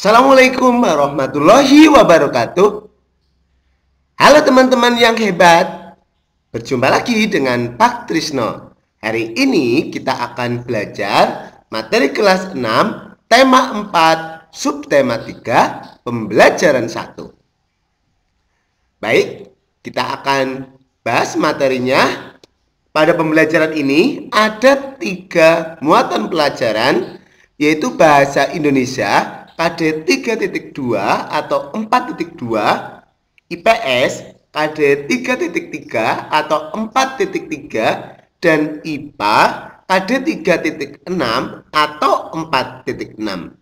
Assalamualaikum warahmatullahi wabarakatuh. Halo teman-teman yang hebat, berjumpa lagi dengan Pak Trisno. Hari ini kita akan belajar materi kelas 6, tema 4, subtema 3, pembelajaran 1. Baik, kita akan bahas materinya. Pada pembelajaran ini ada 3 muatan pelajaran, yaitu bahasa Indonesia KD 3.2 atau 4.2, IPS KD 3.3 atau 4.3, dan IPA KD 3.6 atau 4.6.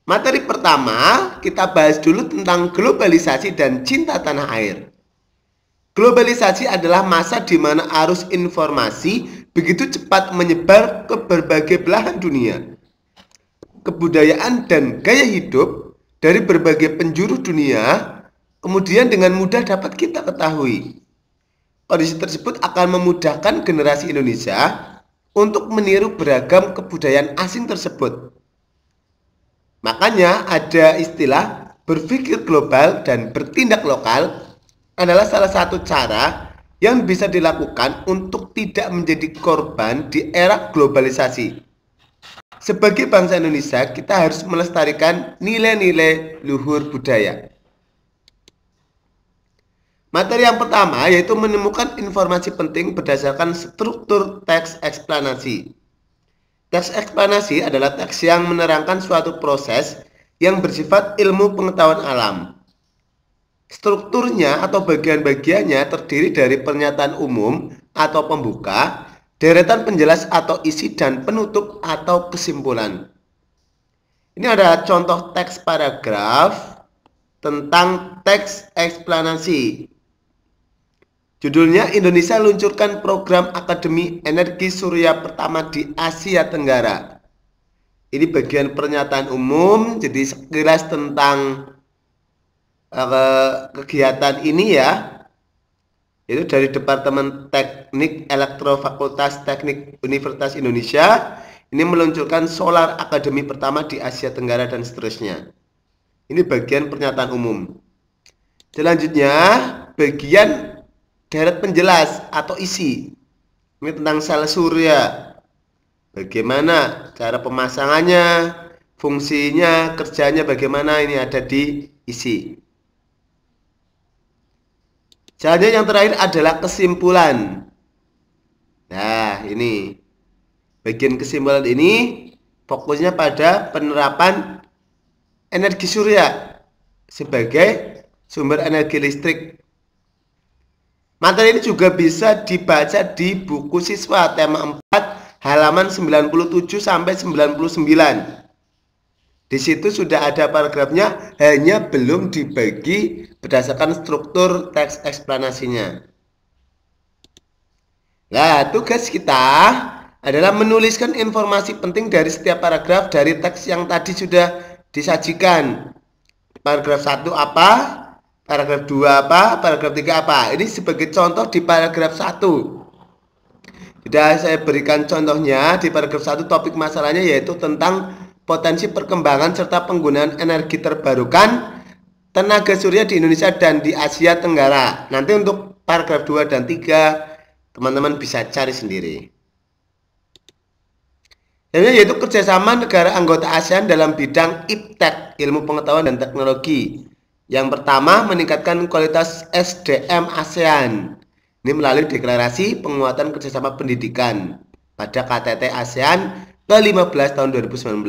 Materi pertama, kita bahas dulu tentang globalisasi dan cinta tanah air. Globalisasi adalah masa di mana arus informasi begitu cepat menyebar ke berbagai belahan dunia. Kebudayaan dan gaya hidup dari berbagai penjuru dunia kemudian dengan mudah dapat kita ketahui. Kondisi tersebut akan memudahkan generasi Indonesia untuk meniru beragam kebudayaan asing tersebut. Makanya ada istilah berpikir global dan bertindak lokal adalah salah satu cara yang bisa dilakukan untuk tidak menjadi korban di era globalisasi. Sebagai bangsa Indonesia, kita harus melestarikan nilai-nilai luhur budaya. Materi yang pertama yaitu menemukan informasi penting berdasarkan struktur teks eksplanasi. Teks eksplanasi adalah teks yang menerangkan suatu proses yang bersifat ilmu pengetahuan alam. Strukturnya atau bagian-bagiannya terdiri dari pernyataan umum atau pembuka, deretan penjelas atau isi, dan penutup atau kesimpulan. Ini ada contoh teks paragraf tentang teks eksplanasi. Judulnya, Indonesia luncurkan program Akademi Energi Surya pertama di Asia Tenggara. Ini bagian pernyataan umum, jadi sekilas tentang kegiatan ini ya, itu dari Departemen Teknik Elektro Fakultas Teknik Universitas Indonesia. Ini meluncurkan solar akademi pertama di Asia Tenggara dan seterusnya. Ini bagian pernyataan umum. Selanjutnya bagian deret penjelas atau isi. Ini tentang sel surya, bagaimana cara pemasangannya, fungsinya, kerjanya bagaimana, ini ada di isi. Selanjutnya yang terakhir adalah kesimpulan. Nah, ini bagian kesimpulan ini fokusnya pada penerapan energi surya sebagai sumber energi listrik. Materi ini juga bisa dibaca di buku siswa tema 4 halaman 97 sampai 99. Di situ sudah ada paragrafnya, hanya belum dibagi berdasarkan struktur teks eksplanasinya. Nah, tugas kita adalah menuliskan informasi penting dari setiap paragraf dari teks yang tadi sudah disajikan. Paragraf 1 apa? Paragraf 2 apa? Paragraf 3 apa? Ini sebagai contoh di paragraf 1. Sudah saya berikan contohnya di paragraf 1, topik masalahnya yaitu tentang potensi perkembangan serta penggunaan energi terbarukan tenaga surya di Indonesia dan di Asia Tenggara. Nanti untuk paragraf 2 dan 3 teman-teman bisa cari sendiri. Yaitu kerjasama negara anggota ASEAN dalam bidang IPTEK, ilmu pengetahuan dan teknologi. Yang pertama, meningkatkan kualitas SDM ASEAN. Ini melalui deklarasi penguatan kerjasama pendidikan pada KTT ASEAN ke-15 tahun 2019.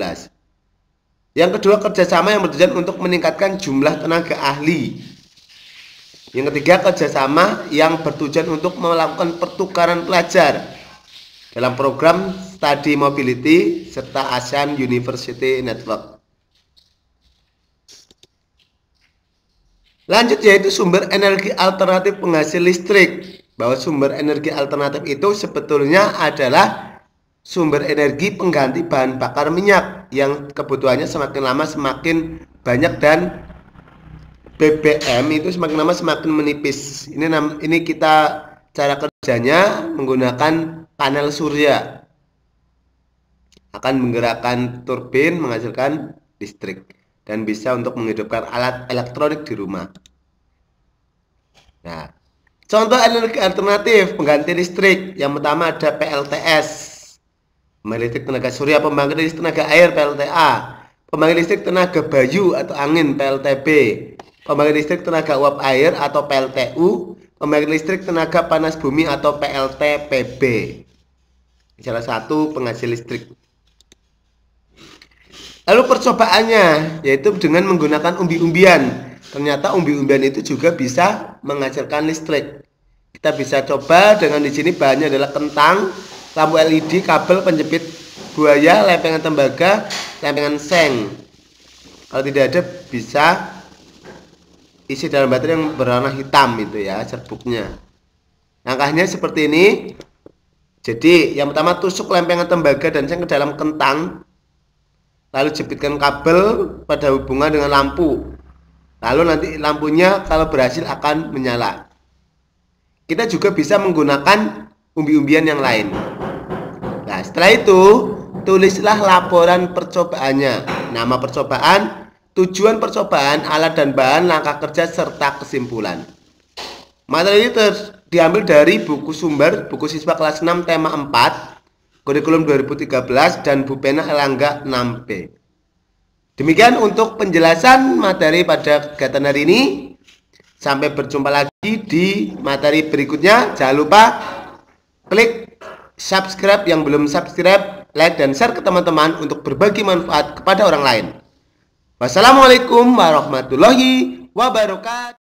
Yang kedua, kerjasama yang bertujuan untuk meningkatkan jumlah tenaga ahli. Yang ketiga, kerjasama yang bertujuan untuk melakukan pertukaran pelajar dalam program Study Mobility serta ASEAN University Network. Lanjut yaitu sumber energi alternatif penghasil listrik. Bahwa sumber energi alternatif itu sebetulnya adalah sumber energi pengganti bahan bakar minyak yang kebutuhannya semakin lama semakin banyak dan BBM itu semakin lama semakin menipis. Ini kita cara kerjanya menggunakan panel surya. akan menggerakkan turbin menghasilkan listrik dan bisa untuk menghidupkan alat elektronik di rumah. Nah, contoh energi alternatif pengganti listrik yang pertama ada PLTS, pembangkit listrik tenaga surya, pembangkit listrik tenaga air PLTA, pembangkit listrik tenaga bayu atau angin PLTB, pembangkit listrik tenaga uap air atau PLTU, pembangkit listrik tenaga panas bumi atau PLTPB. Salah satu penghasil listrik. Lalu percobaannya yaitu dengan menggunakan umbi-umbian. Ternyata umbi-umbian itu juga bisa menghasilkan listrik. Kita bisa coba dengan di sini bahannya adalah kentang, lampu LED, kabel penjepit buaya, lempengan tembaga, lempengan seng. Kalau tidak ada bisa isi dalam baterai yang berwarna hitam itu ya, serbuknya. Langkahnya seperti ini. Jadi yang pertama tusuk lempengan tembaga dan seng ke dalam kentang. Lalu jepitkan kabel pada hubungan dengan lampu. Lalu nanti lampunya kalau berhasil akan menyala. Kita juga bisa menggunakan umbi-umbian yang lain. Nah, setelah itu tulislah laporan percobaannya. Nama percobaan, tujuan percobaan, alat dan bahan, langkah kerja serta kesimpulan. Materi ini diambil dari buku sumber, buku siswa kelas 6 tema 4, kurikulum 2013 dan Bupena Erlangga 6B. Demikian untuk penjelasan materi pada kegiatan hari ini. Sampai berjumpa lagi di materi berikutnya. Jangan lupa klik subscribe yang belum subscribe, like dan share ke teman-teman untuk berbagi manfaat kepada orang lain. Wassalamualaikum warahmatullahi wabarakatuh.